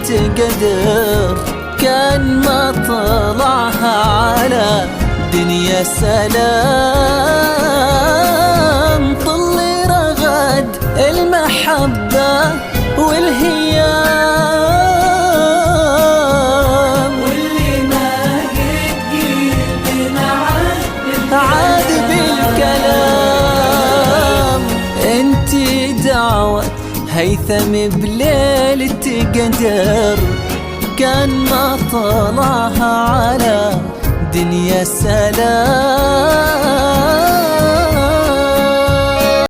تقدر كان ما طلعها على دنيا سلام. طل رغد المحبة والهيام، واللي ما قد قلبنا عاد بالكلام. انتي دعوة هيثم بليل تقدر كان ما طلعها على دنيا سلام.